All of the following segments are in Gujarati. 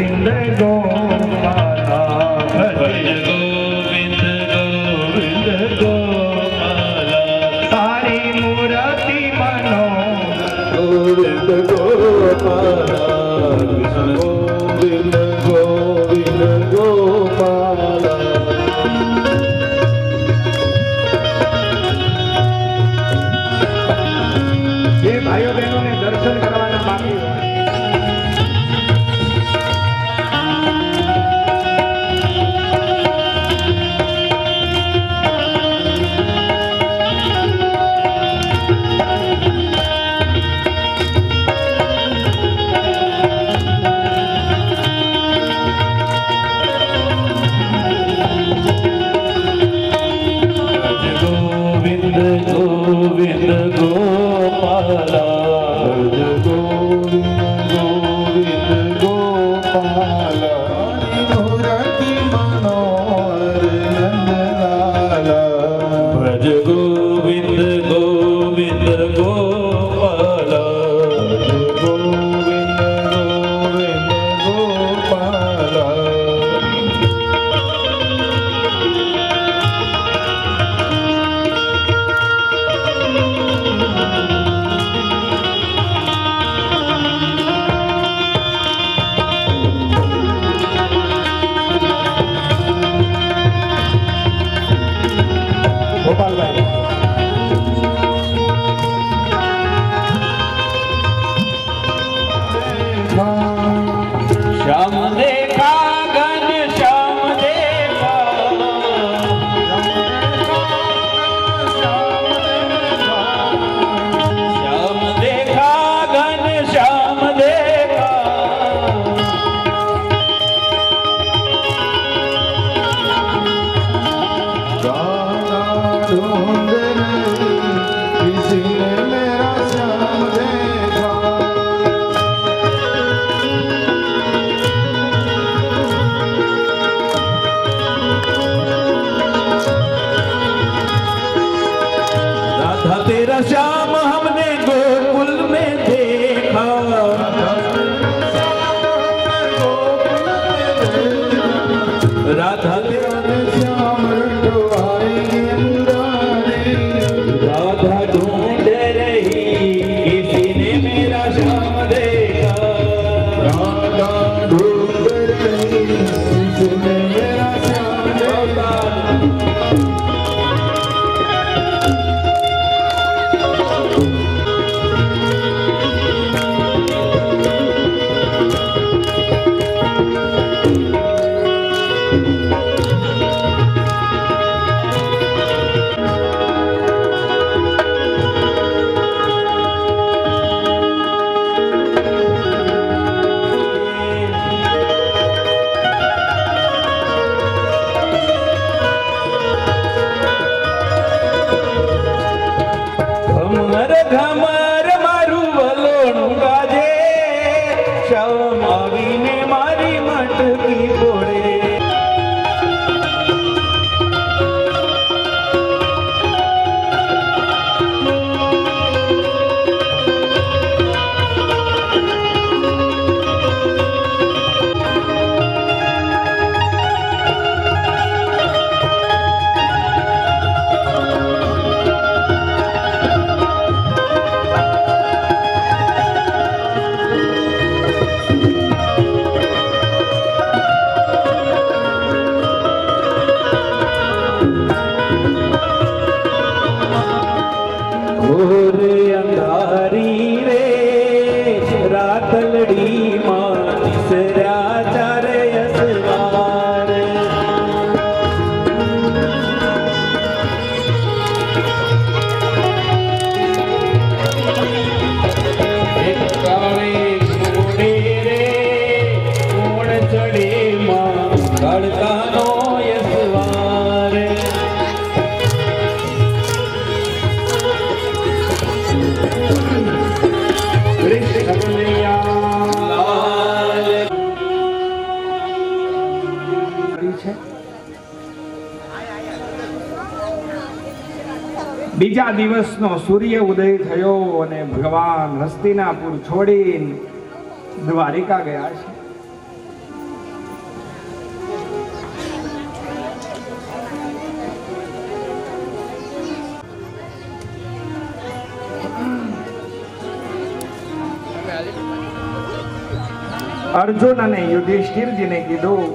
ગોવિંદ ગોપાલા ભજ ગોવિંદ ગોવિંદ ગોપાલા તારી મૂર્તિ મનો ગોવિંદ ગોપાલા કૃષ્ણ ગોવિંદ ગોવિંદ ગોપાલા જે ભાઈઓ બહેનોને દર્શન કરવાના બાકી હોય ગોવિંદ ગોવિંદ ગોપાલા ભજ ગોવિંદ ગોવિંદ ગોપાલા મૂર્તિ મનોહર નંદલાલા ભજ ગોવિંદ ગોવિંદ ગોપાલા ભજ ગોવિંદ ગોવિંદ ગોપાલા ગોપાલભાઈ શ્યામ દેખા ઘન શ્યામ દેખા શ્યામ દેખા ઘન શ્યામ દેખા किसी ने मेरा श्याम देखा राधा तेरा श्याम हमने गोकुल में देखा राधा तेरा श्याम रंगवाएंगे मुरारी राधा ढूंढ रही किसी ने मेरा श्याम देखा राधा ढूंढ रही किसी ने मेरा श्याम देखा ઘમર ઘમર મારું વલોણું ગાજે શ્યામ આવીને મારી મટકી ફોડે ઘોર અંધારી રે રાતલડી માં તીસરા ચારે અસવાર કાળે ઘોડે રે કોણ ચડે માં કાળકાનો યસવાર બીજા દિવસનો સૂર્ય ઉદય થયો અને ભગવાન હસ્તિનાપુર છોડીને દ્વારિકા ગયા છે। અર્જુન અને યુધિષ્ઠિરજીને કીધું,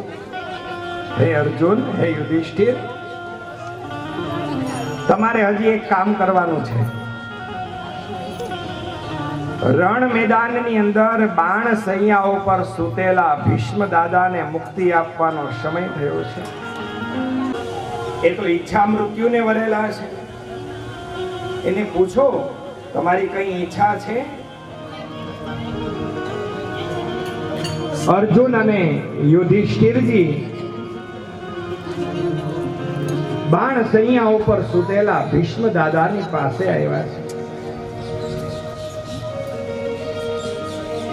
હે અર્જુન, હે યુધિષ્ઠિર, તમારે હજી એક કામ કરવાનું છે. રણ મેદાનની અંદર બાણ સૈયાઓ પર સૂતેલા ભીષ્મ દાદાને મુક્તિ આપવાનો સમય થયો છે. એ તો ઈચ્છા મૃત્યુને વરેલા છે. એને પૂછો, તમારી કઈ ઈચ્છા છે? અર્જુન અને યુધિષ્ઠિરજી બાણ સૈયા ઉપર સૂતેલા ભીષ્મ દાદાની પાસે આવ્યા છે.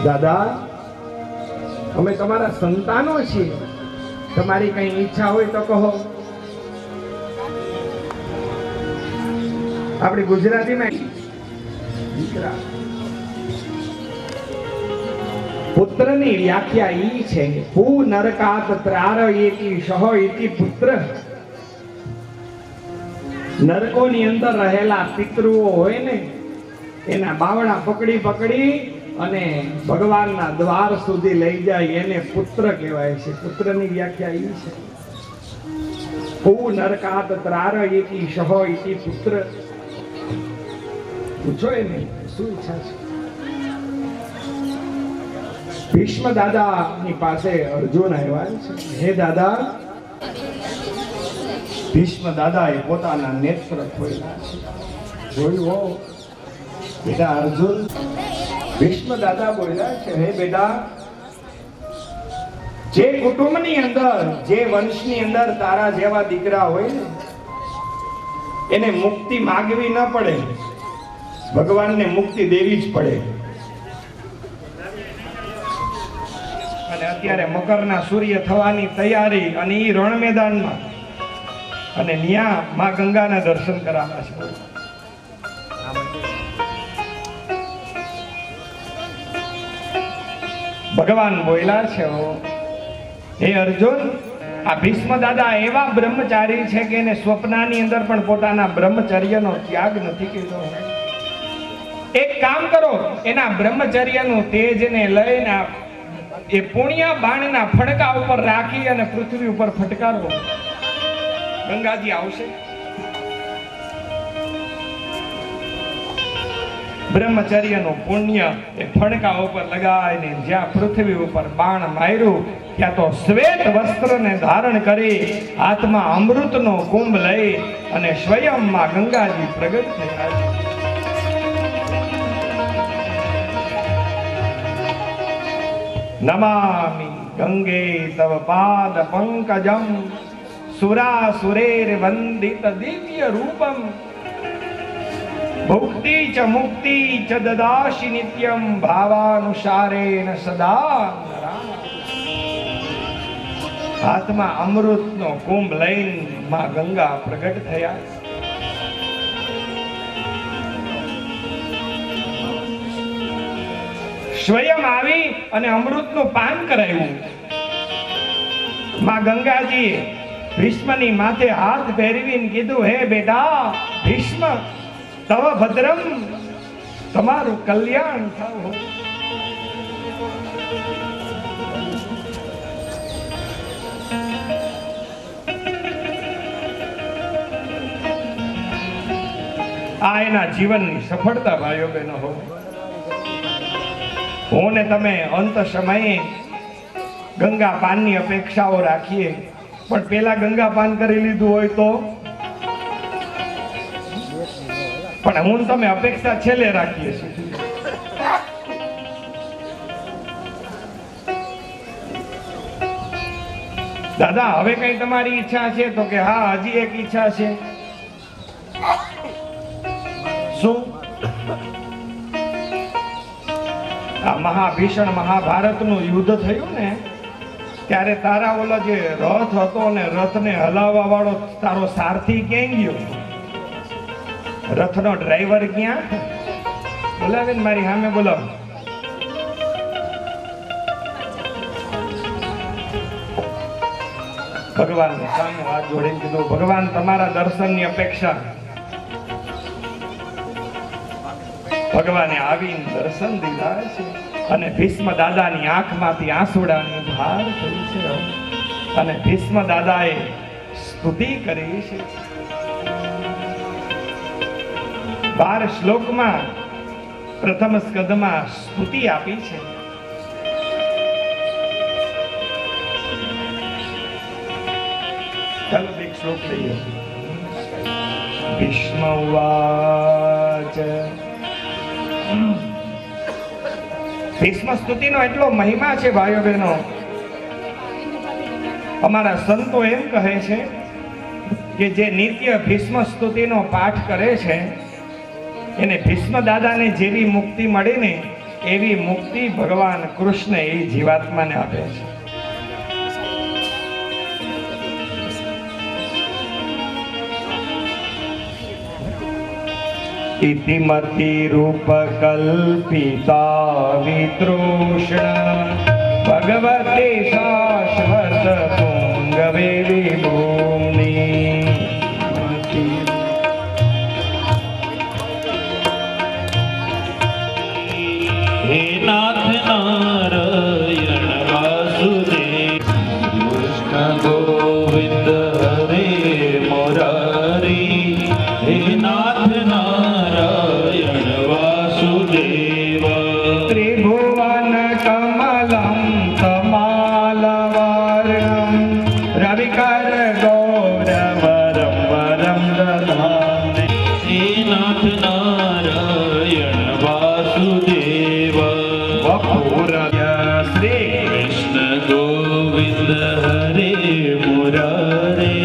દાદા, અમે તમારા સંતાનો છીએ, તમારી કઈ ઈચ્છા હોય તો કહો. આપણી ગુજરાતીમાં દીકરા પુત્રની વ્યાખ્યા ઈ છે, પૂ નરકાત ત્રારયેતિ સહ ઇતિ પુત્ર. નરકોની અંદર રહેલા પિતૃઓ હોય ને, એના બાવડા પકડી પકડી અને ભગવાનના દ્વાર સુધી લઈ જાય, એને પુત્ર કહેવાય છે. પુત્રની વ્યાખ્યા ઈ છે, પૂ નરકાત ત્રારયેતિ સહ ઇતિ પુત્ર. પૂછો એને શું ઈચ્છા છે. ભીષ્મ દાદાની પાસે અર્જુન આવ્યા છે. હે દાદા, ભીષ્મ દાદાએ પોતાના નેત્ર ખોલ્યા છે. જોયું હો બેટા અર્જુન, ભીષ્મ દાદા બોલ્યા છે, હે બેટા, જે કુટુંબની અંદર, જે વંશની અંદર તારા જેવા દીકરા હોય ને, એને મુક્તિ માગવી ન પડે, ભગવાનને મુક્તિ દેવી જ પડે. અને અત્યારે મકરના સૂર્ય થવાની તૈયારી, અને ઈ રણ મેદાનમાં, અને ન્યા માં ગંગાના દર્શન કરાવવા છે. ભગવાન બોલ્યા છે, હે અર્જુન, આ ભીષ્મ દાદા એવા બ્રહ્મચારી છે કે એને સ્વપ્નાની અંદર પણ પોતાના બ્રહ્મચર્યનો ત્યાગ નથી કર્યો. એક કામ કરો, એના બ્રહ્મચર્યનું તેજને લઈને એ પુણ્ય બાણના ફડકા ઉપર રાખી અને પૃથ્વી ઉપર ફટકારો, ગંગાજી આવશે. બ્રહ્મચર્યનું પુણ્ય એ ફડકા ઉપર લગાવીને જ્યાં પૃથ્વી ઉપર બાણ માર્યું, ત્યાં તો શ્વેત વસ્ત્રને ધારણ કરી હાથમાં અમૃતનો કુંભ લઈ અને સ્વયંમાં ગંગાજી પ્રગટ થયા છે. નમામિ ગંગે તવ પાદ પંકજમ સુરાસુરેર વંદિત દિવ્ય રૂપમ ભુક્તિ ચ મુક્તિ ચ દદાશિ નિત્યમ ભાવાનુસારેણ સદા. હાથમાં અમૃતનો કુંભ લઈને માં ગંગા પ્રગટ થયા. સ્વયં આવી અને અમૃતનું પાન કરાવ્યું. માં ગંગાજી ભીષ્મની માથે હાથ ફેરવીને કીધું, હે બેટા ભીષ્મ, તવ ભદ્રમ, તમારું કલ્યાણ થાવ. આ એના જીવનની સફળતા ભાઈઓ બહેનો હોય. હું ને તમે અંત સમયે ગંગા પાનની અપેક્ષાઓ રાખીએ, પણ પેલા ગંગા પાન કરી લીધું હોય તો, પણ હું તમે અપેક્ષા છેલ્લે રાખીએ છીએ. દાદા, હવે કઈ તમારી ઈચ્છા છે? તો કે હા, હજી એક ઈચ્છા છે. શું? આ મહાભીષણ મહાભારતનું યુદ્ધ થયું ને, ત્યારે તારા ઓલો જે રથ હતો ને, રથને હલાવવા વાળો તારો સારથી ક્યાં ગયો? રથનો ડ્રાઈવર ક્યાં? બોલાવે ને, મારી સામે બોલાવો. ભગવાન સામે હાથ જોડીને કીધું, ભગવાન તમારા દર્શનની અપેક્ષા. ભગવાને આવીને દર્શન દીધા છે. અને ભીષ્મ દાદાની આંખમાંથી આંસુડાની ધાર થઈ છે અને ભીષ્મ દાદાએ સ્તુતિ કરી છે. 12 શ્લોકમાં પ્રથમ સ્કંદમાં સ્તુતિ આપી છે. ચાલો એક શ્લોક લઈએ. ભીષ્મ ઉવાચ. ભીષ્મ સ્તુતિનો એટલો મહિમા છે ભાઈઓ બહેનો. અમારા સંતો એમ કહે છે કે જે નિત્ય ભીષ્મ સ્તુતિનો પાઠ કરે છે એને ભીષ્મ દાદાને જેવી મુક્તિ મળે ને એવી મુક્તિ ભગવાન કૃષ્ણ એ જીવાત્માને આપે છે. ઇતિમતિ રૂપ કલ્પિતા વિતૃષ્ણ ભગવતે શાશ્વત પુંગવે વિભૂમિ. હે નાથ નારાયણ વાસુદેવ કૃષ્ણ ગોવિંદ હરે મુરારી. હે નાથ નારાયણ વાસુદેવ ત્રિભુવન કમલમ કમાલવાર્ણમ રવિકર ગૌરવરમ વરમ દધામે. હે નાથ નારાયણ વાસુદેવ વપુરય શ્રી કૃષ્ણ ગોવિંદ હરે મુરારે.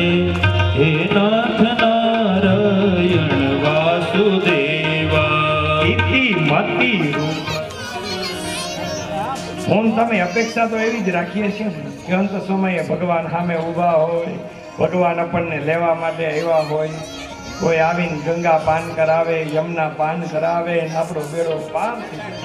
હે નાથ નારાયણ વાસુદેવ ઇતિમતિ રૂપ. હું તમે અપેક્ષા તો એવી જ રાખીએ છીએ કે અંત સમયે ભગવાન સામે ઊભા હોય, ભગવાન આપણને લેવા માટે આવ્યા હોય, કોઈ આવીને ગંગા પાન કરાવે, યમુના પાન કરાવે ને આપણો બેડો પાર થઈ જાય.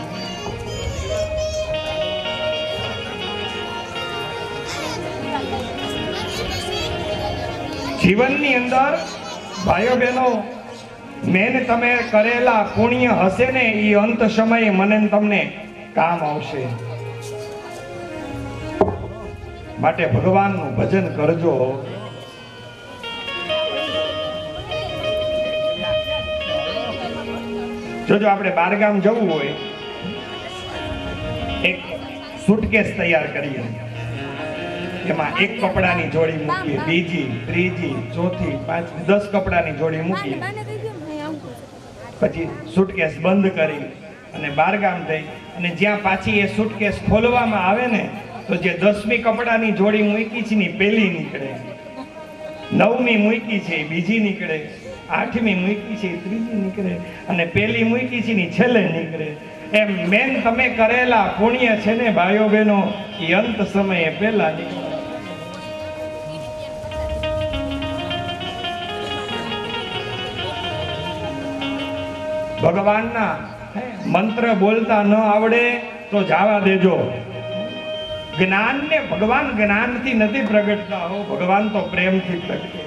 જીવનની અંદર ભાઈઓ બહેનો મેં તમે કરેલા પુણ્ય હશે ને એ અંત સમયે મને ને તમને કામ આવશે. માટે ભગવાનનું ભજન કરજો. જોજો આપણે બારગામ જવું હોય, એક સુટકેસ તૈયાર કરીએ, એમાં એક કપડાની જોડી મૂકીએ, બીજી, ત્રીજી, ચોથી, પાંચમી, 10 કપડાની જોડી મૂકીએ, પછી સુટકેસ બંધ કરી અને બારગામ જઈ અને જ્યાં પાછી એ સુટકેસ ખોલવામાં આવે ને તો જે 10મી કપડાની જોડી મૂકી છે ને પહેલી નીકળે, 9મી મૂકી છે બીજી નીકળે, 8મી મૂકી છે ત્રીજી નીકળે અને પહેલી મૂકી છે ને છેલ્લે નીકળે. એમ મેન તમે કરેલા પુણ્ય છે ને ભાઈઓ બહેનો એ અંત સમયે પહેલા નીકળે. ભગવાનના મંત્ર બોલતા ન આવડે તો જવા દેજો. જ્ઞાનને ભગવાન જ્ઞાનથી નથી પ્રગટતા હો, ભગવાન તો પ્રેમથી પ્રગટે.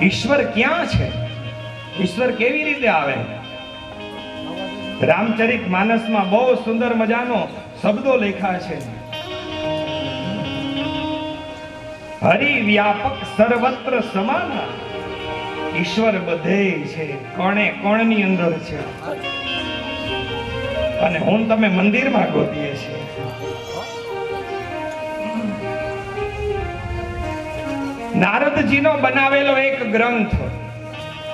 ઈશ્વર ક્યાં છે? ઈશ્વર કેવી રીતે આવે? રામચરિત માનસમાં બહુ સુંદર મજાનો શબ્દો લખ્યા છે. હરિ વ્યાપક સર્વત્ર સમાન. ઈશ્વર બધે છે, કોણે કોણની અંદર છે અને હું તમે મંદિરમાં ગોતીએ છીએ. નારદજીનો બનાવેલો એક ગ્રંથ,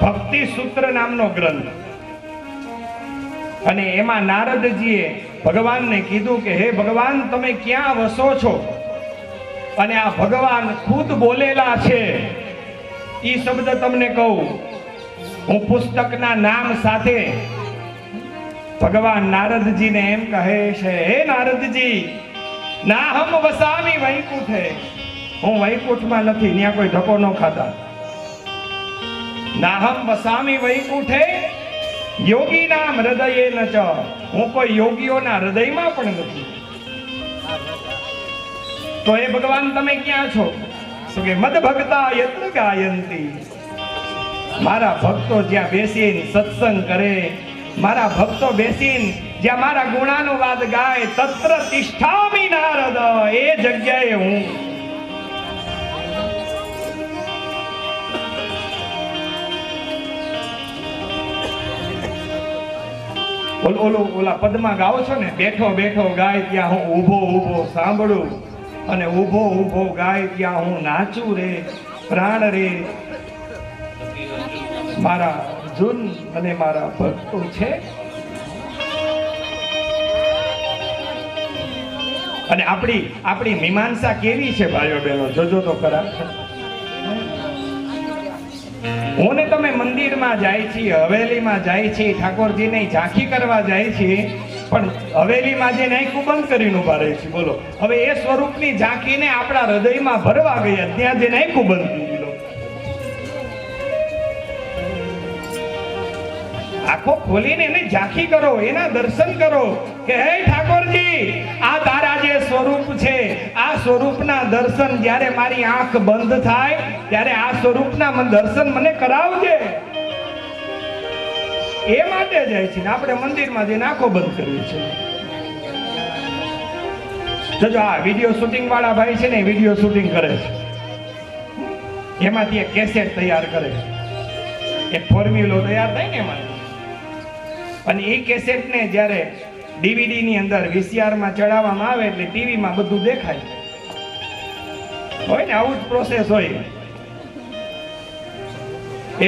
ભક્તિ સૂત્ર નામનો ગ્રંથ, અને એમાં નારદજીએ ભગવાનને કીધું કે હે ભગવાન તમે ક્યાં વસો છો? અને આ ભગવાન ખુદ બોલેલા છે. ઈ શબ્દ તમને કહું, હું પુસ્તકના નામ સાથે ભગવાન નારદજીને એમ કહે છે, હે નારદજી, નાહમ વસામી વૈકુંઠે. હું વૈકુંઠમાં નથી, ત્યાં કોઈ ધક્કો ન ખાતા. નાહમ વસામી વૈકુંઠે યોગી નામ હૃદયે ન ચ. હું કોઈ યોગીઓના હૃદયમાં પણ નથી. તો એ ભગવાન તમે ક્યાં છો? તો કે મદ ભક્તા યત્ર ગાયંતી. મારા ભક્તો જ્યાં બેસીને સત્સંગ કરે, મારા ભક્તો બેસીને જ્યાં મારા ગુણાનુવાદ ગાય, તત્ર તિષ્ઠામિ નારદ, એ જગ્યાએ હું. ઓલા પદમાં ગાઓ છો ને, બેઠો બેઠો ગાય ત્યાં હું ઊભો ઊભો સાંભળું, અને ઊભો ઊભો ગાય ત્યાં હું નાચું રે પ્રાણ રે. મારા અર્જુન અને મારા ભક્તો છે. અને આપણી મીમાંસા કેવી છે ભાઈઓ બહેનો, જોજો તો ખરા. હું ને તમે મંદિરમાં જાય છીએ, હવેલીમાં જાય છીએ, ઠાકોરજીને ઝાંખી કરવા જાય છીએ, પણ હવેલીમાં જે નાખ્યું બંધ કરીને ઉભા રહે છે. બોલો, હવે એ સ્વરૂપની ઝાંખીને આપણા હૃદયમાં ભરવા ગયા, ત્યાં જે નાખ્યું બંધ કરી દીધો. આંખો ખોલીને એને ઝાંખી કરો, એના દર્શન કરો કે હે ઠાકોરજી, આ તારા જે સ્વરૂપ છે, આ સ્વરૂપના દર્શન જ્યારે મારી આંખ બંધ થાય ત્યારે આ સ્વરૂપના દર્શન મને કરાવજે. એ માટે જાય છે ને આપણે મંદિરમાં જઈને આંખો બંધ કરવી છે. જોજો આ વિડીયો શૂટિંગ વાળા ભાઈ છે ને, વિડીયો શૂટિંગ કરે છે, એમાંથી એક કેસેટ તૈયાર કરે છે, એક ફોર્મ્યુલો તૈયાર થાય ને એમાં, અને એ કેસેટને જ્યારે ડીવીડી ની અંદર VCR માં ચડાવવામાં આવે એટલે ટીવી માં બધું દેખાય હોય ને, આવું જ પ્રોસેસ હોય.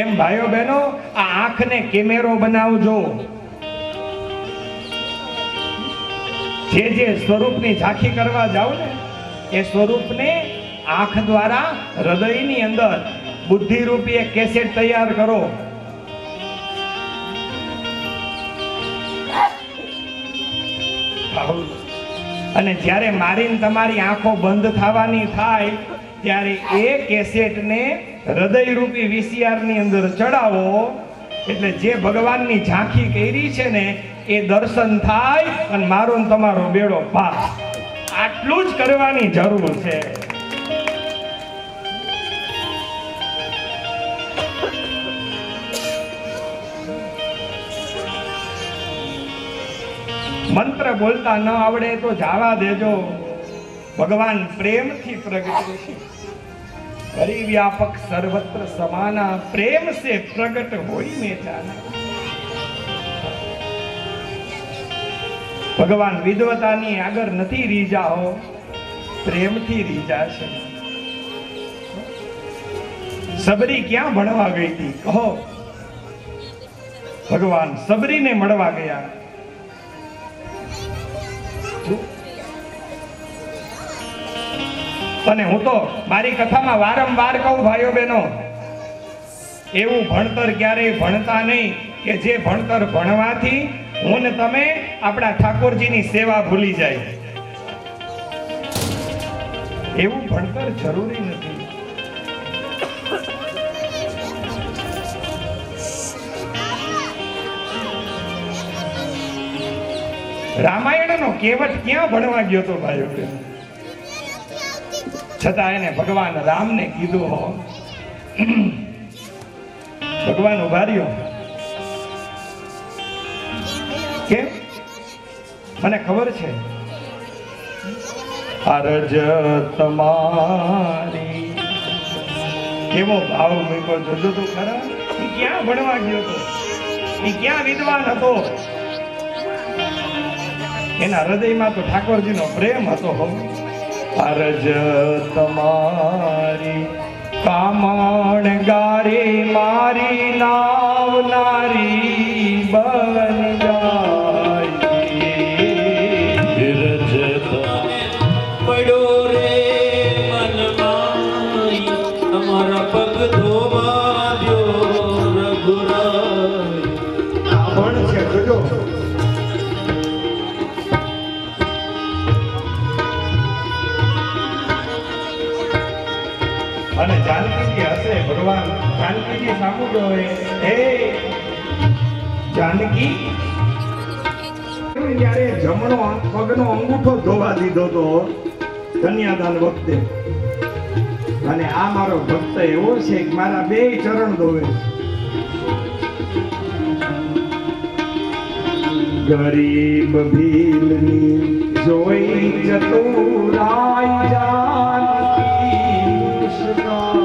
એમ ભાઈઓ બહેનો, આ આંખને કેમેરો બનાવજો. જે સ્વરૂપની ઝાંખી કરવા જાવ ને, એ સ્વરૂપને આંખ દ્વારા હૃદયની અંદર બુદ્ધિરૂપી એક કેસેટ તૈયાર કરો. અને જ્યારે મારીને તમારી આંખો બંધ થવાની થાય ત્યારે એ કેસેટને હૃદયરૂપી VCR ની અંદર ચડાવો, એટલે જે ભગવાનની ઝાંખી કરી છે ને એ દર્શન થાય અને મારો ને તમારો બેડો પાર. આટલું જ કરવાની જરૂર છે. મંત્ર બોલતા ન આવડે તો જાવા દેજો, ભગવાન પ્રેમથી પ્રગટ છે. પરિવ્યાપક સર્વત્ર સમાના, પ્રેમ સે પ્રગટ હોઈ મે જાના. ભગવાન વિદ્વતાની આગળ નથી રીજાઓ, પ્રેમથી રીજા છે. સબરી ક્યાં ભણવા ગઈ હતી કહો? ભગવાન સબરીને મળવા ગયા. અને હું તો મારી કથામાં વારંવાર કહું ભાઈઓ બહેનો, એવું ભણતર ક્યારેય ભણતા નહીં કે જે ભણતર ભણવાથી હું ને તમે આપણા ઠાકોરજીની સેવા ભૂલી જાય. એવું ભણતર જરૂરી નથી. રામાયણનો કેવટ ક્યાં ભણવા ગયો તો ભાઈઓ બહેનો? છતાં એને ભગવાન રામને કીધું, હો ભગવાન ઉભા રહ્યો. કેમ? મને ખબર છે. અરજ તમારી, કેવો ભાવ મૂક્યો, જોજો તો ખરા. એ ક્યાં ભણવા ગયો હતો? એ ક્યાં વિદ્વાન હતો? એના હૃદયમાં તો ઠાકોરજીનો પ્રેમ હતો. હો અરજ તમારી, કામણ ગારી મારી નાવનારી બન જાય. પડ્યો રે મનમાં, તમારા પગ ધોવા દો રઘુરાય. આ પણ છે, જોજો. અને જાનકીજી હશે, ભગવાન જાનકીજી સાંભળો, હે જાનકી, ત્યારે જમણો પગનો અંગૂઠો ધોવા દીધો તો કન્યાદાન વખતે. અને આ મારો ભક્ત એવો છે કે મારા બે ચરણ ધોવે છે. ગરીબ ભીલની જોઈ ચતુરાઈ જાનકી મુસ્કાઈ.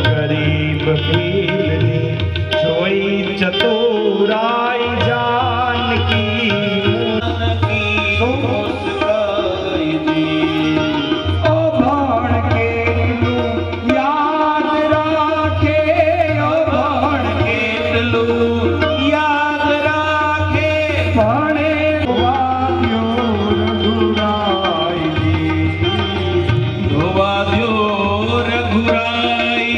ગરીબ ભીલની જોઈ ચતુરાઈ જાનકી અભણ કેટલું યાદ રાખે, અભણ કેટલું યાદ રાખે, ભણે વાદ્યો રઘુરાયજી. ધોવાદ્યો રઘુરાઈ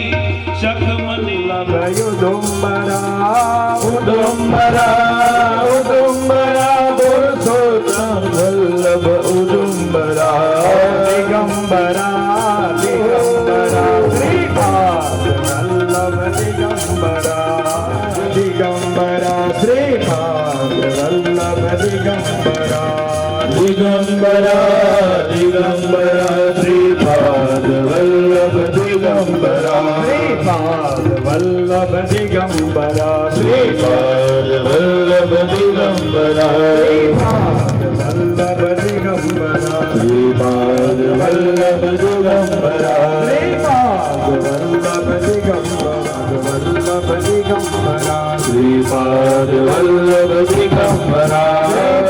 શખમની ગયો ડુંબરા ઉદુંબરા ઉદુંબરા પુરુષોત્તમ વલ્લભ ઉદુંબરા દિગંબરા દિગંબરા શ્રીપાદ વલ્લભ દિગંબરા દિગંબરા શ્રીપાદ વલ્લભ દિગંબરા દિગંબરા દિગંબરા શ્રીપાદ વલ્લભ દિગંબરા શ્રીપાદ વલ્લભ દિગંબરા શ્રીપાદ વલ્લભ દિગંબરા શ્રીપાદ વલ્લભ દિગંબરા શ્રીપાદ વલ્લભ દિગંબરા શ્રીપાદ વલ્લભ દિગંબરા વલ્લભ દિગંબરા શ્રીપાદ વલ્લભ દિગંબરા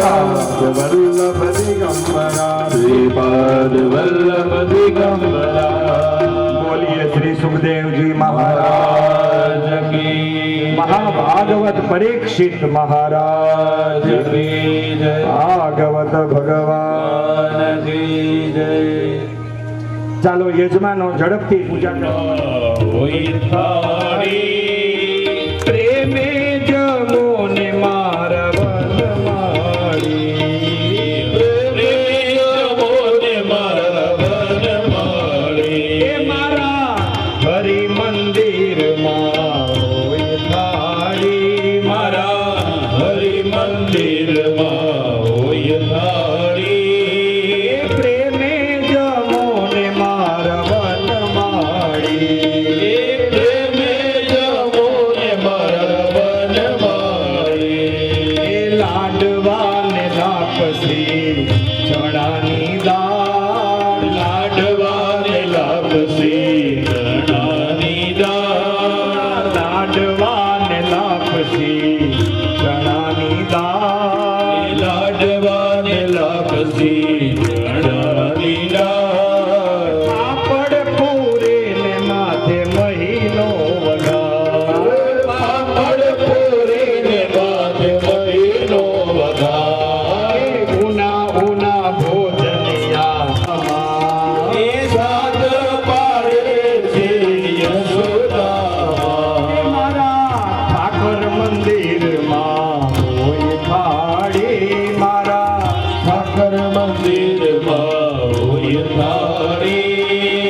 વલ્લભ દિગંબરા. શ્રીપાદ વલ્લભ દિગંબરા. બોલીએ શ્રી સુખદેવજી મહારાજ કી મહાભાગવત પરીક્ષિત મહારાજ કી જય. ભાગવત ભગવાન કી જય. ચાલો યજમાનો ઝડપથી પૂજા કરો. હોય થાળી પ્રેમે જમો ને મારા વનમાળી. પ્રેમે જમોને મારા વનમાળી. એ મારા હરિ મંદિરમાં હોય થાળી, મારા હરિ મંદિરમાં હોય થાળી. એ પ્રેમે જમો ને મારા વનમાળી. એ પ્રેમે જમોને મારા વનમાળી. એ લાડવા ને લાપસી ચણાની દાળ, લાડવાને લાપસી ચણાની દાળ. લાડવા ને લાપસી ચણાની દાળ. લાડવાને લાપસી ચણાની દાળ. પાપડ પૂરે ને માથે મહિનો વગાર. પાપડ પૂરીને માથે મહિનો વઘાર. એ ઉના ઉના ભોજનિયા એ સાત પાડે છે યશોદા. એ મારા ઠાકર મંદિરમાં હોય થાળી, મારા ઠાકર મંદિરમાં હોય થાળી.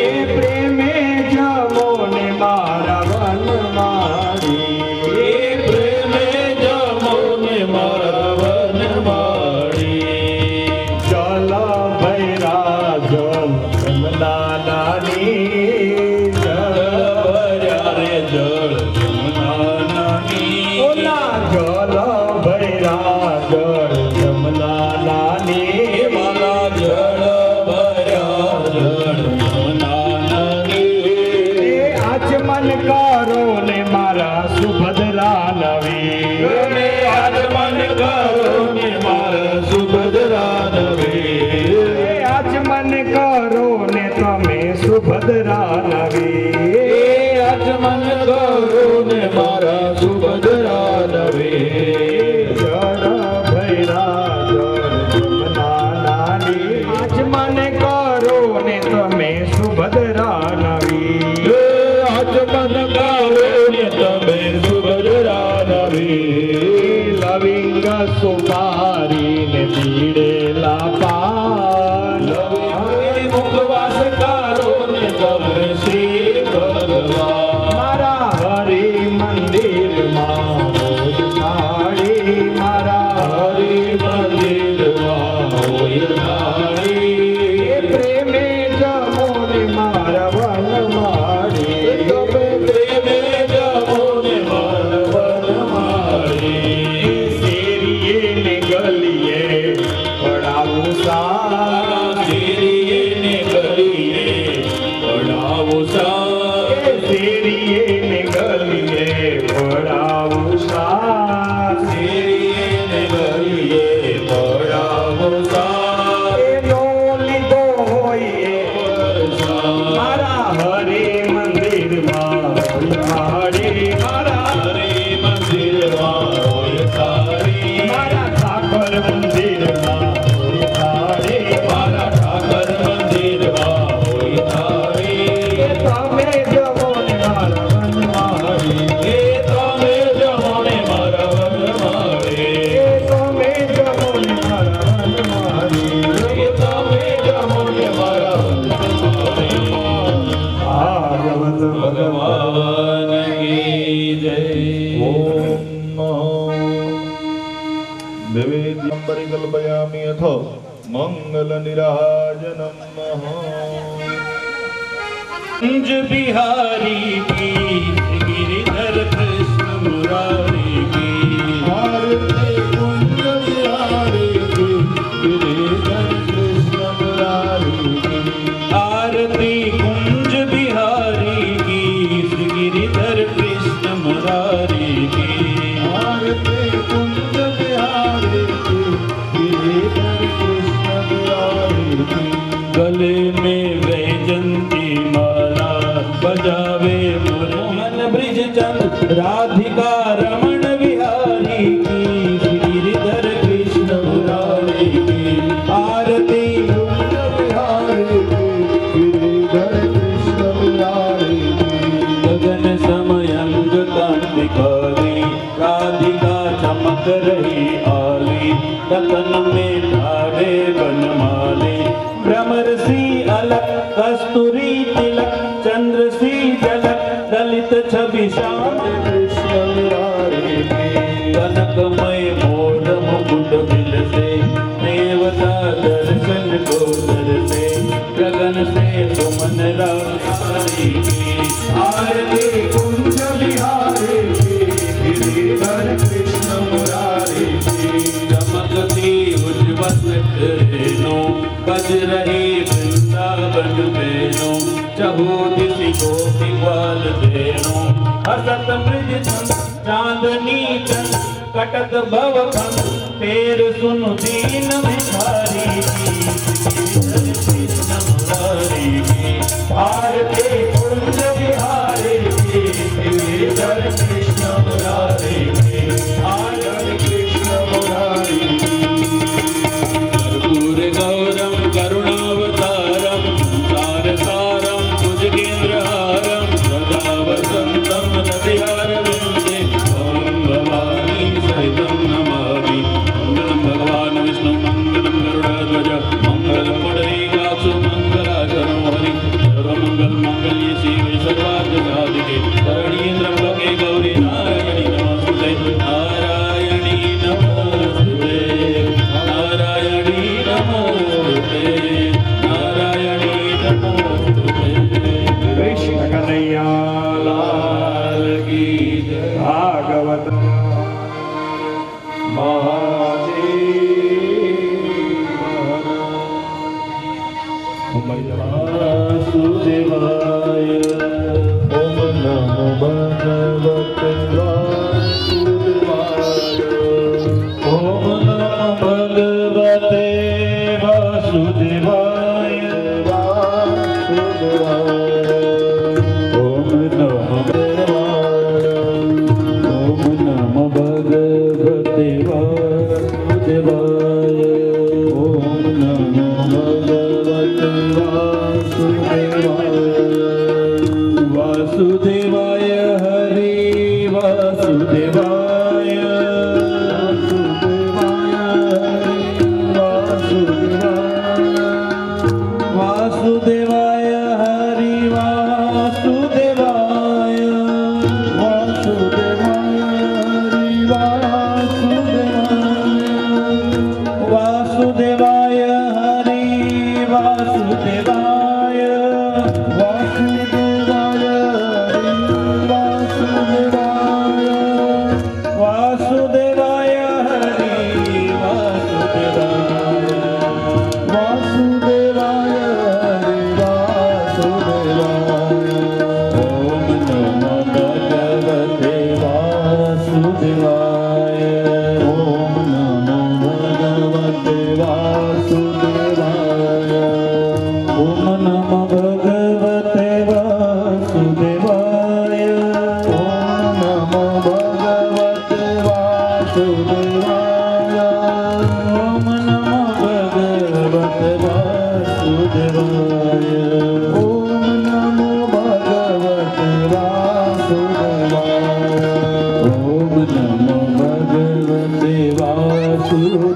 એ પ્રેમે જમો ને મારા વનમાળી. એ પ્રેમે જમોને મારા વનમાળી. જલ ભૈરા જલ કમલાલાની. જળ ભર્યા રે જળ જમનાની. ઓલા જલ ભૈરા જળ જમલાલાની. મારા જળ ભર્યા જળ જમનાની. એ આચમન કરો ને મારા સુભદ્રા નવી. તમે આગમન કરો ને મારા સુભદ્રા નવી. એ આચમન કરો ને તમે સુભદ્રા નવી. એ આગમન કરો ને મારા સુભદ્રા નવી. જળ ભૈરા જળ જમલાલાની. આચમન કરો ને તમે સુભદ્રા નવી. એ આગમન કરો ને તમે સુભદ્રા નવી. લવિંગ સુપારી ને પીડેલા પાન. લવિંગ મુખવાસ કરો ને તમે શ્રી ભગવાન. મારા હરિ મંદિરમાં હોય થાળી, મારા હરિ મંદિરમાં હોય થાળી. એ પ્રેમે જમો ને મારા વનમાળી. તમે પ્રેમે જમો ને મારા વનમાળી. શેરી ઠાકર મંદિરમાં હોય થાળી મારા ઠાકર મંદિરમાં હોય થાળી તમે જમો ને મારા વનમાળી એ તમે જમો ને મારા વનમાળી તમે જમો ને મારા વનમાળી એ તમે જમો ને મારા વનમાળી ભાગવત ભગવાન કી જય ઓમ દેવેદ્યંબરી કલ્પયામિ અથ મંગલ નિરાજનમ कुंज बिहारी की गिरिधर कृष्ण मुरारी की भारते कुंज बिहारी की गिरिधर कृष्ण मुरारी की आरती कुंज बिहारी की श्री गिरिधर कृष्ण मुरारी की भारते कुंज बिहारी की गिरिधर कृष्ण मुरारी की गले में वैजंती माला बजावे मोहन ब्रिज चंद राधिका रमण बिहारी की श्री गिरिधर कृष्ण मुरारी की आरती कुंज बिहारी की गिरिधर कृष्ण मुरारी की गगन समयंग कांतिकारी राधिका चमक रही आली दतन में ढाढ़े बनमाले भ्रमर सी अलग कस्तूरी तिलक चंद्र सी झलक दलित छवि श्याम कृष्ण मुरारी की कनकमय मोर मुकुट बिल से देवता दर्शन को दरसे गगन से सुमन राधारी की आरती कुंज बिहारी की गिरिधर कृष्ण मुरारी की चमकती उज्ज्वल रेणु बज रही वृंदावन बेणु चहुदिशि गोपी ग्वाल धेनु हसत मृज चांदनी चंद कटक भव खंड तेर सुनु दीन भिखारी की गिरिधर कृष्ण मुरारी की आरती कुंज बिहारी की गिरिधर कृष्ण मुरारी की आरती कृष्ण मुरारी कर्पूर गौरम करुणावतारम संसारसारम भुजगेन्द्रहारम सदा वसंतम हृदयारविंदे ओम भवानी सहितं नमामि मंगलम भगवान विष्णु मंगलम गरुड़ध्वज मंगलम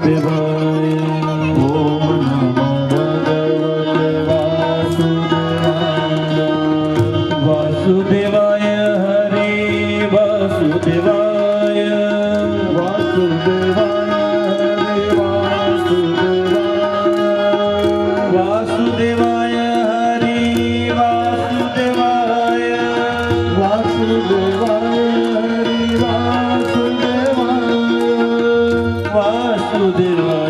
વાસુદેવાય. ઓમ નમો ભગવતે વાસુદેવાય. વાસુદેવાય હરે વાસુદેવાય. વાસુદેવાય હરે વાસુદેવાય. વાસુદેવાય હરે વાસુદેવાય. વાસુદેવાય હરે વાસુદેવાય.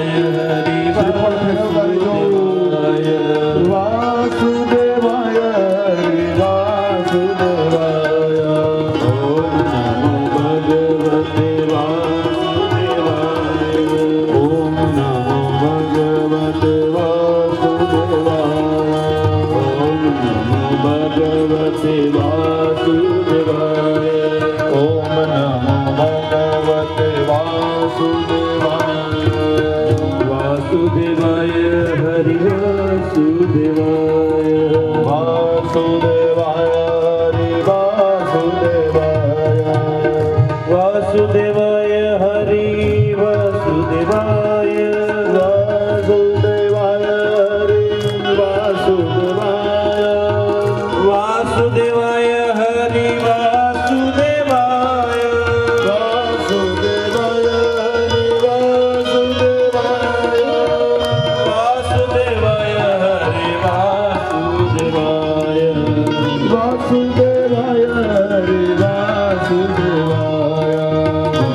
વાસુદેવાય હરે વાસુદેવાય. વાસુદેવાય હરે વાસુદેવાય. ઓમ નમો ભગવતે વાસુદેવાય. ઓમ નમો ભગવતે વાસુદેવાય. ઓમ નમો ભગવતે વાસુદેવાય. ઓમ નમો ભગવતે વાસુદેવાય. વાસુદેવાય હરિ વાસુદેવાય. વાસુદેવાય હરિ વાસુદેવાય. વાસુદેવાય હરિ વાસુદેવાય. વાસુદેવાય હરિ વાસુદેવાય. વાસુદેવાય હરિ વાસુદેવાય. વાસુદેવાય હરિ વાસુદેવાય. વાસુદેવાય હરિ વાસુદેવાય. વાસુદેવાય હરિ વાસુદેવાય.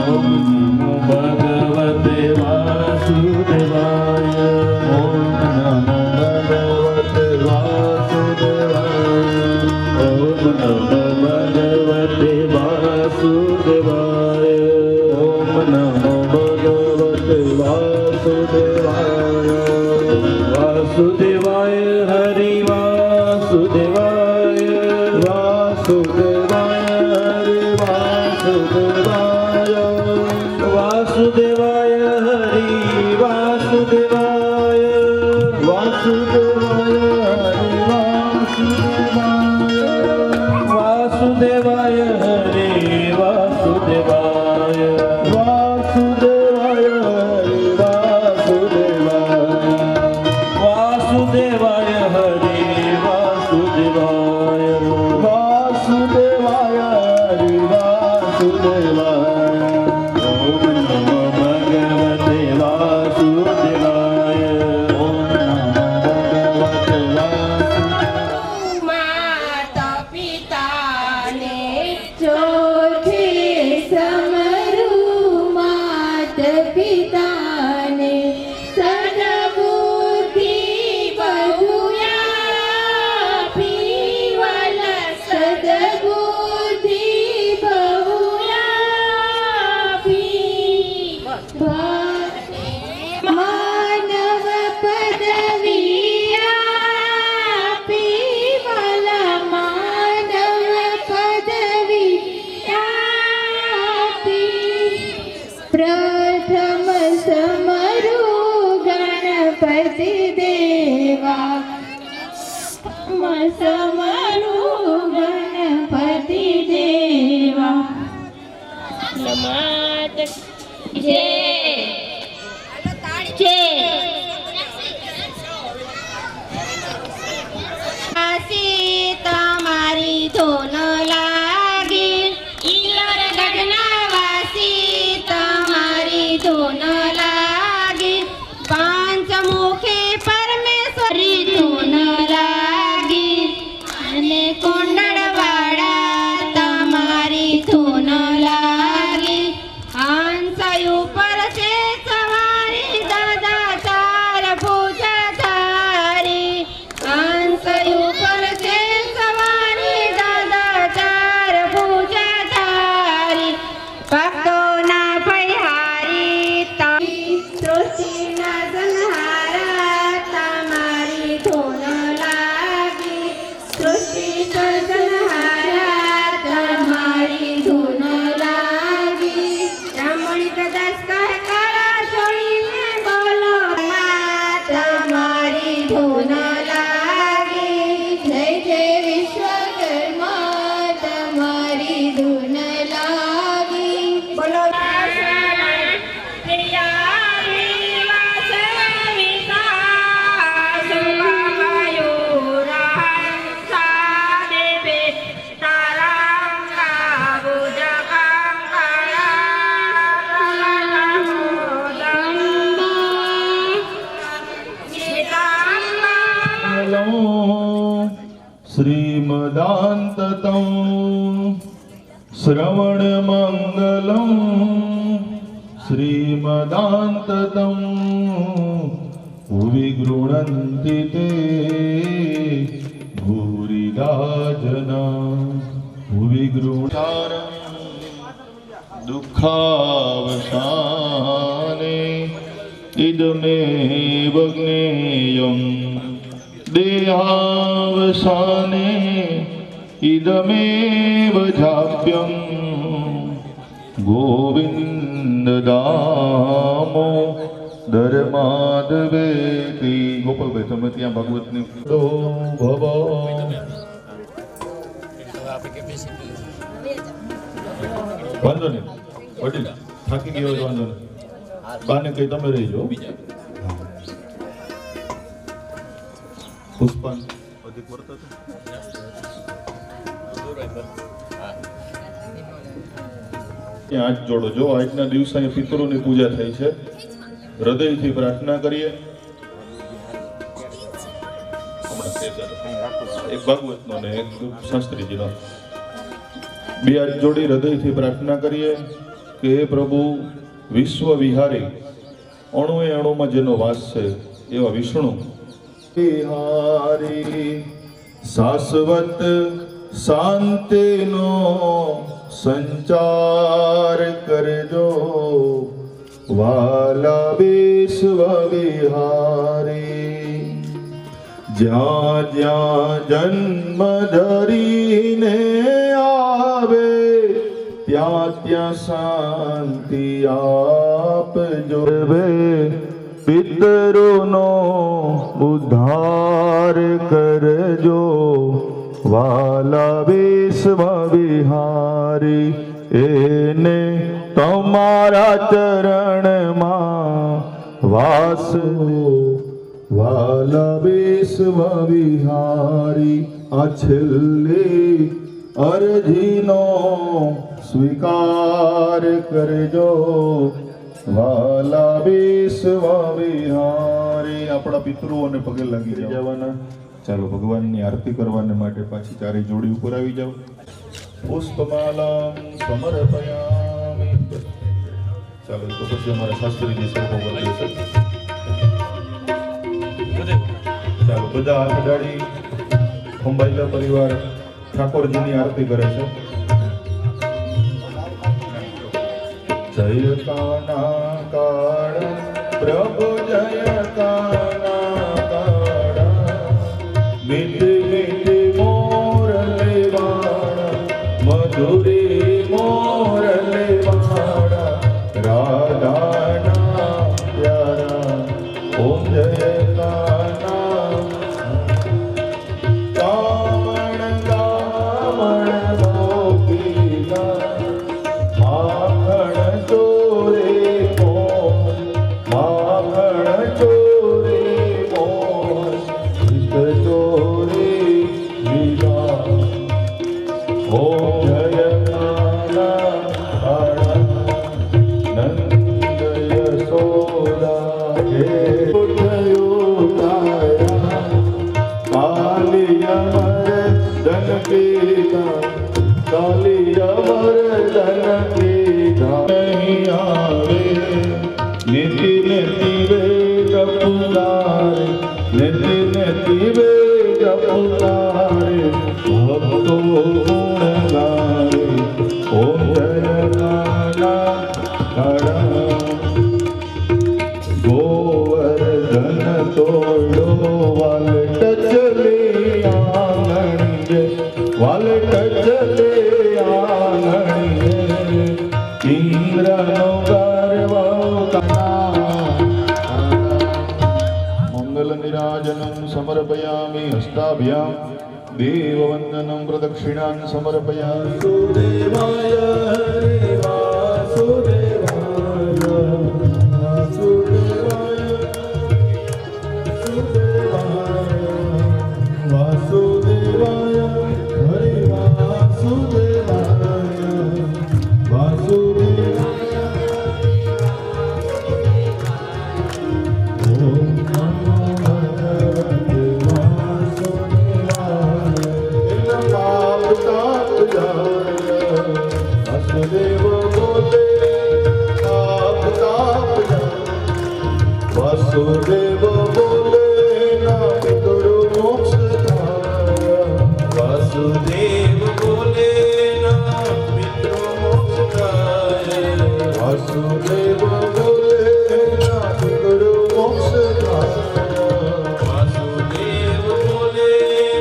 ઓમ નમો ભગવતે વાસુદેવાય. ઓમ નમો ભગવતે વાસુદેવાય. ઓમ નમો ભગવતે વાસુદેવાય. ઓમ નમો ભગવતે વાસુદેવાય. વાસુદેવાય હરિ વાસુદેવાય. વાસુદેવાય હરિ વાસુદેવાય. વાસુદેવાય હરિ વાસુદેવાય. વાસુદેવાય હરિ વાસુદેવાય. વાસુદેવાય હરિ વાસુદેવાય. વાસુદેવાય હરિ વાસુદેવાય. વાસુદેવાય હરિ વાસુદેવાય. વાસુદેવાય હરિ વાસુદેવાય. ઓમ નમો ભગવતે વાસુદેવાય. ઓમ નમો ભગવતે વાસુદેવાય. માતા પિતાને ચોથી સમરું માતા પિતાને સદબુદ્ધિ બધું આપી વાલા સદબુદ્ધિ બહુ આપી માનવ પદવી આપી વાલા માનવ પદવી આપી પ્રથમ સમરું ગણપતિ દેવા સમરું ગણપતિ દેવા નમાત જય તમારી ધૂન લાગી ઈલોર ગગના વાસી તમારી ધૂન લાગી પાંચમુખી પરમેશ્વરી ધૂન લાગી અને કુંડળવાળા તમારી ધૂન લાગી હંસ ઉપર છે સવારી દાદા ચાર ભુજા ધારી હંસ ઉપર છે સવારી દાદા ચાર ભુજા ધારી ભક્તોના ભયહારી સૃષ્ટિના સંહારા તમારી ધૂન લાગી સૃષ્ટિના સંહારા તમારી ધૂન લાગી બ્રાહ્મણી પ્રદાસ કહે કળા છોડીને બોલો તમારી ધૂન લાગી જય જય વિશ્વકર્મા તમારી ધૂન લાગી બોલો પ્રિયા श्रीमदान्ततं श्रवणमङ्गलं श्रीमदान्ततं भुवि गृह्णन्ति ते भूरिदा जना भुवि गृह्णारं दुःखावसाने इदमेव ज्ञेयं देहावसाने इदमेव जाप्यं गोविन्द दामो धर्मादवेति गोपालभाई તમે ત્યાં ભાગવતની તો ભવ વાંધો નહીં વડીલ થાકી ગયો હોય તો વાંધો નહીં બાને કઈ તમે રહી જાઓ પુષ્પાન અધિક વર્તત હાથ જોડો જો આજના દિવસે પિતૃની પૂજા થઈ છે હૃદયથી પ્રાર્થના કરીએ એક ભાગવતનો ને એક શાસ્ત્રીજીનો બે હાથ જોડી હૃદયથી પ્રાર્થના કરીએ કે હે પ્રભુ વિશ્વ વિહારી અણુએ અણુમાં જેનો વાસ છે એવા વિષ્ણુ વિહારી શાશ્વત શાંતિનો સંચાર કરજો વાલા વિશ્વ વિહારી જ્યાં જ્યાં જન્મ ધરીને આવે ત્યાં ત્યાં શાંતિ આપજો પિતરોનો ઉદ્ધાર કરજો વાલા વિશ્વ વિહારી એને તમારા ચરણમાં વાસ વાલા વિશ્વ વિહારી આ છેલ્લી અરજીનો સ્વીકાર કરજો વાલા વિશ્વ વિહારી આપણા પિતૃઓને પગે લાગી જવાના ચાલો ભગવાનની આરતી કરવાને માટે પાછી ચારેય જોડી ઉપર આવી જાઓ પુષ્પમાલા સમર્પયામિ ચાલો તો પછી અમારા શાસ્ત્રીજી સર્વો કરી દેશે ચાલો બધા હાથ અડાડી ખંભાઈલા પરિવાર ઠાકોરજીની આરતી કરે છે જય કાના કાળ પ્રભુ જય કાના કાળ મીઠી મીઠી મોરલે વાળા મધુરી મોરલે વાળા રાધાના પ્યારા ઓમ જય કાના કામણ કામણ ગોપીલા માખણ ચોરે મોર માખણ ચોરે મોર હિત ચોરે લીલા ઓમ જય કાના કાળા નંદ યશોદા હે ઉઠયો તારા કાલી અમર ધન પીતા કાલી અમર ધન પીતા નહીં આવે નીતિ નીતિ વેદ પુકારે નીતિ નીતિ વેદ પુકારે ભક્તો ગુણ ગારે ઓમ જય કાના કાળા ગોવર્ધન તોડો વાલ ટચલે આંગણીએ વાલ ટચલે આંગણીએ ઇન્દ્રનો ગર્વ મંગલ નિરાજનમ સમર્પયામિ હસ્તાભ્યામ દેવવંદનમ પ્રદક્ષિણાન સમર્પયામિ દેવાય હરે વાસુદેવાય વાસુદેવાય વાસુદેવાય હરે વાસુદેવાય વાસુદેવાય ઓમ નમો ભગવતે વાસુદેવાય વાસુદેવ બોલે ના પિતૃ મોક્ષ થાય વાસુદેવ બોલે ના પિતૃ મોક્ષ થાય વાસુદેવ બોલે ના પિતૃ મોક્ષ થાય વાસુદેવ બોલે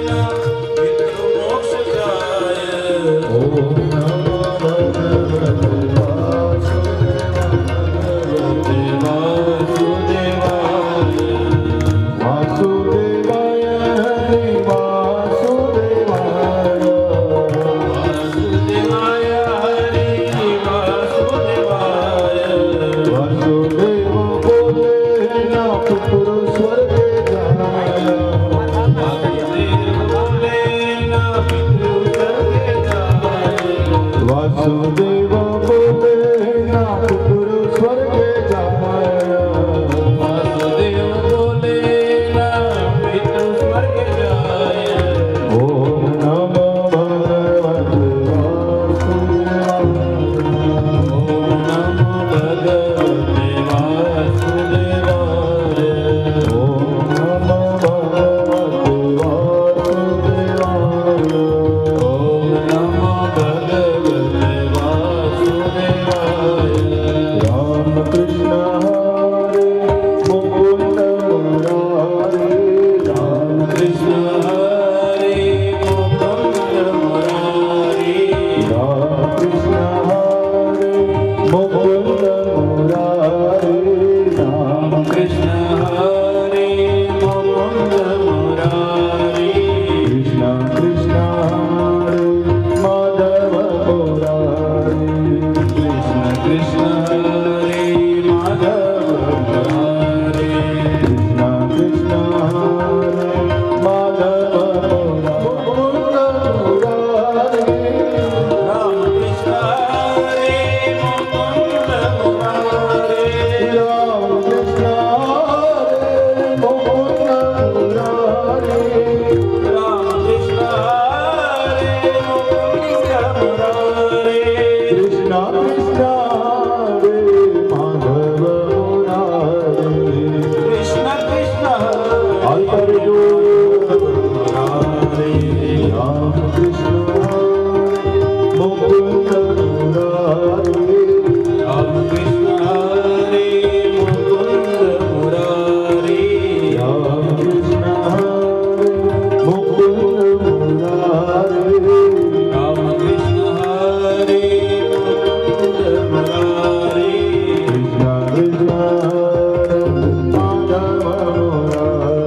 ના પિતૃ મોક્ષ થાય ઓમ નમો ભગવતે વાસુદેવાય હરે વાસુદેવાય વાસુદેવાય હરે વાસુદેવાય વાસુદેવ બોલે ના પિતૃ સ્વર્ગે જાય વાસુદેવ બોલે ના પિતૃ સ્વર્ગે જાય વાસુદેવ બોલે ના પિતૃ સ્વર્ગે જાય વાસુદેવ બોલે ના પિતૃ સ્વર્ગે જાય ઓમ નમો ભગવતે વાસુદેવાય ઓમ નમો ભગવતે વાસુદેવાય ઓમ નમો ભગવતે વાસુદેવાય ઓમ નમો ભગવતે વાસુદેવાય રામ કૃષ્ણ હરે મુકુંદ મુરારે રામ કૃષ્ણ હરે મુકુંદ મુરારી રામ કૃષ્ણ હરે મુકુંદ મુરારે રામ કૃષ્ણ હરે મુકુંદ મુરારી કૃષ્ણ કૃષ્ણ હરે માધવ મુરારે કૃષ્ણ કૃષ્ણ હરે માધવ મુરારી કૃષ્ણ કૃષ્ણ હરે માધવ મુકુંદ મુરારે રામ કૃષ્ણ હરે મુકુંદ મુરારી રામ કૃષ્ણ હરે મુકુંદ મુરારે રામ કૃષ્ણ હરે મુકુંદ મુરારી કૃષ્ણ કૃષ્ણ હરે માધવ મુરારે કૃષ્ણ કૃષ્ણ અંતરજો મુરારી રામ કૃષ્ણ મુકુંદ મુરારે રામ કૃષ્ણ હરે મુકુંદ મુરારી રામ કૃષ્ણ હરે મુકુંદ મુરારે રામ કૃષ્ણ હરે મુકુંદ મુરારી કૃષ્ણ કૃષ્ણ હરે માધવ મુરારે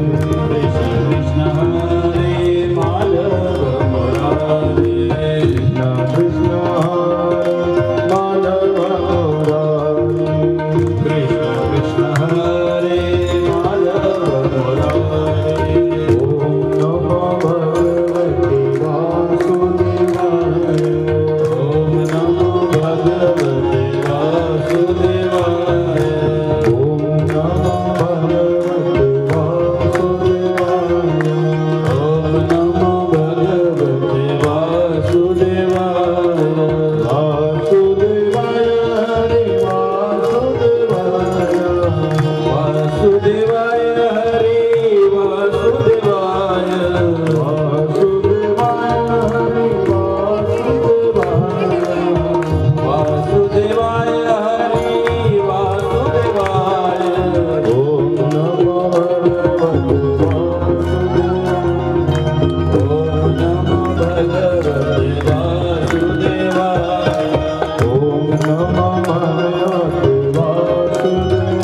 કૃષ્ણ કૃષ્ણ હરે માધવ મુરારી કૃષ્ણ કૃષ્ણ હરે માધવ મુરારે કૃષ્ણ કૃષ્ણ હરે માધવ મુરારી ઓમ નમો ભગવતે વાસુદેવાય ઓમ નમો ભગવતે વાસુદેવાય ઓમ નમો ભગવતે વાસુદેવાય ઓમ નમો ભગવતે વાસુદેવાય વાસુદેવાય હરે વાસુદેવાય વાસુદેવાય હરે વાસુદેવાય વાસુદેવાય હરે વાસુદેવાય વાસુદેવાય હરે વાસુદેવાય ઓમ નમો ભગવતે વાસુદેવાય ઓમ નમો ભગવતે વાસુદેવાય ઓમ નમો ભગવતે વાસુદેવાય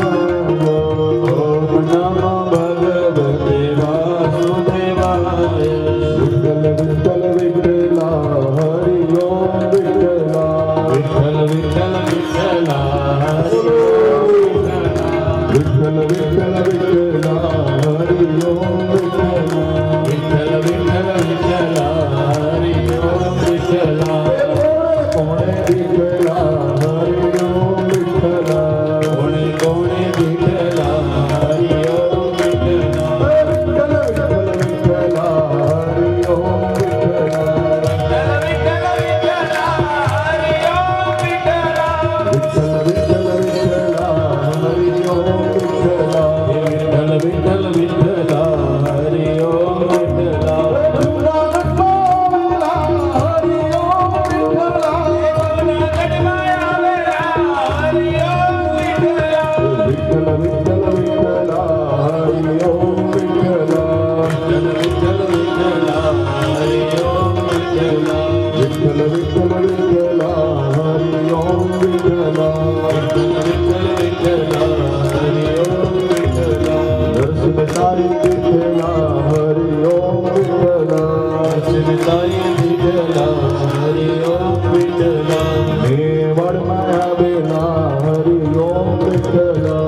ઓમ નમો ભગવતે વાસુદેવાય વિઠ્ઠલ વિઠ્ઠલ વિઠ્ઠલા હરિ ઓમ વિઠ્ઠલા વિઠ્ઠલ વિઠ્ઠલ વિઠ્ઠલા હરે વિઠ્ઠલ વિઠ્ઠલ વિઠ્ઠલા હરિ ઓમ વિઠ્ઠલા વિઠ્ઠલ વિઠ્ઠલ વિઠ્ઠલા હરે ઓમ વિઠ્ઠલા કોણે વિઠ્ઠલા હરિ ઓમ વિઠ્ઠલા કોણે કોણે વિઠ્ઠલા હરે ઓમ વિઠ્ઠલા વિઠ્ઠલ વિઠ્ઠલ વિઠ્ઠલા હરિ ઓમ વિઠ્ઠલા વિઠ્ઠલ વિઠ્ઠલ વિઠ્ઠલા હરે ઓમ વિઠ્ઠલા વિઠ્ઠલ વિઠ્ઠલ વિઠ્ઠલા હરિ ઓમ વિઠ્ઠલા તારી વિઠ્ઠલા હરિ ઓમ વિઠ્ઠલા તારી વિઠ્ઠલા હરિ ઓમ વિઠ્ઠલા મેવાડમાં આવેલા હરિ ઓમ વિઠ્ઠલા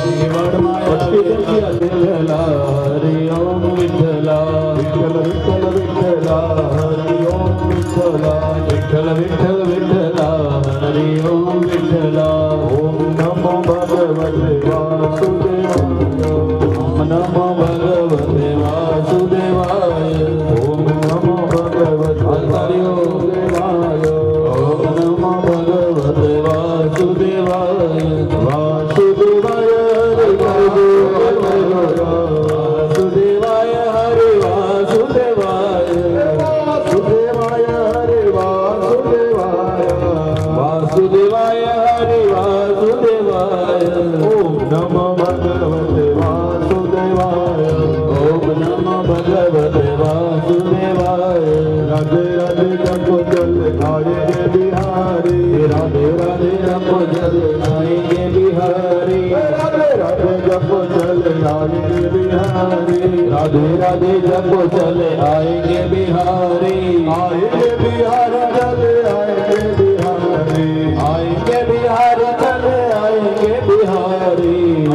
મેવાડમાં આવેલા વિઠ્ઠલા હરિ ઓમ વિઠ્ઠલા વિઠ્ઠલ વિઠ્ઠલ વિઠ્ઠલા હરિ ઓમ વિઠ્ઠલા વિઠ્ઠલ વિઠ્ઠલ વિઠ્ઠલા હરિ ઓમ વિઠ્ઠલા ઓમ નમો ભગવતે વાસુદેવાય ઓમ નમો ભગવતે વાસુદેવાય ઓમ નમો ભગવતે વાસુદેવાય ઓમ નમો ભગવતે વાસુદેવાય વાસુદેવાય હરિ વાસુદેવાય હરિ વાસુદેવાય વાસુદેવાય હરિ વાસુદેવાય વાસુદેવાય હરિ વાસુદેવાય ઓમ નમો ભગવતે વાસુદેવાય ઓમ નમો ભગવતે વાસુદેવાય રાધે રાધે જપો જલ આયે બિહારી રાધે રાધે જપો જલ આએંગે બિહારી રાધે રાધે જપો જલ આયે બિહારી રાધે રાધે જપો જલ આएंगे बिहारी आएंगे बिहार चले आएंगे बिहारी आएंगे बिहार चले आएंगे बिहारी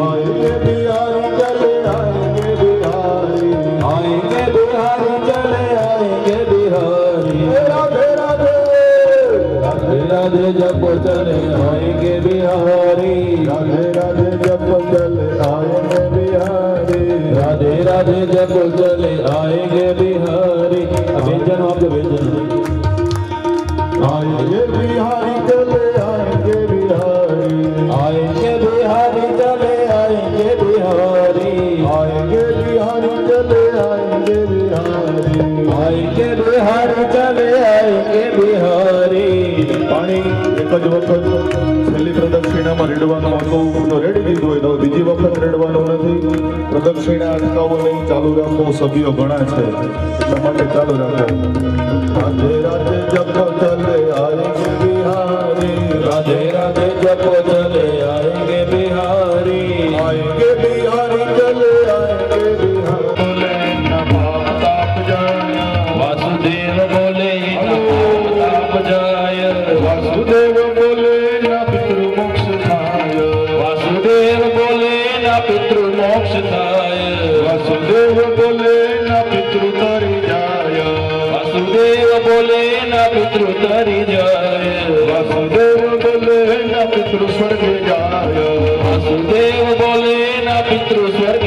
आएंगे बिहार चले आएंगे बिहारी आएंगे बिहार चले आएंगे बिहारी राधे राधे राधे राधे जपो चले आएंगे बिहारी राधे राधे जपो चले आएंगे बिहारी राधे राधे जपो चले आएंगे बिहारी व्यंजन आपके व्यंजन आएंगे बिहारी चले आएंगे बिहारी आएंगे बिहारी चले आएंगे बिहारी आएंगे बिहारी चले आएंगे बिहारी आएंगे बिहारी चले आएंगे बिहारी પાણી એક જ વખત છેલ્લી પ્રદક્ષિણામાં રેડવાનું હતું તો રેડી દીધું હોય તો બીજી વખત રેડવાનું નથી. પ્રદક્ષિણા અટકાવો નહીં, ચાલુ રાખો. સભ્યો ઘણા છે એટલા માટે ચાલુ રાખો. રાધે રાધે જપો ચલે આએંગે બિહારી राधे राधे जपो चले आएंगे बिहारी आएंगे बिहारी चले आएंगे बिहारी वासुदेव बोले ताप जाय वासुदेव बोले ना पितृ मोक्ष थाय वासुदेव बोले ना पितृ मोक्ष थाय वासुदेव बोले ना पितृ तरी जाय वासुदेव बोले ना पितृ तरी जाय वासुदेव बोले ना पितृ स्वर्ग जाय वासुदेव बोले ना पितृ स्वर्ग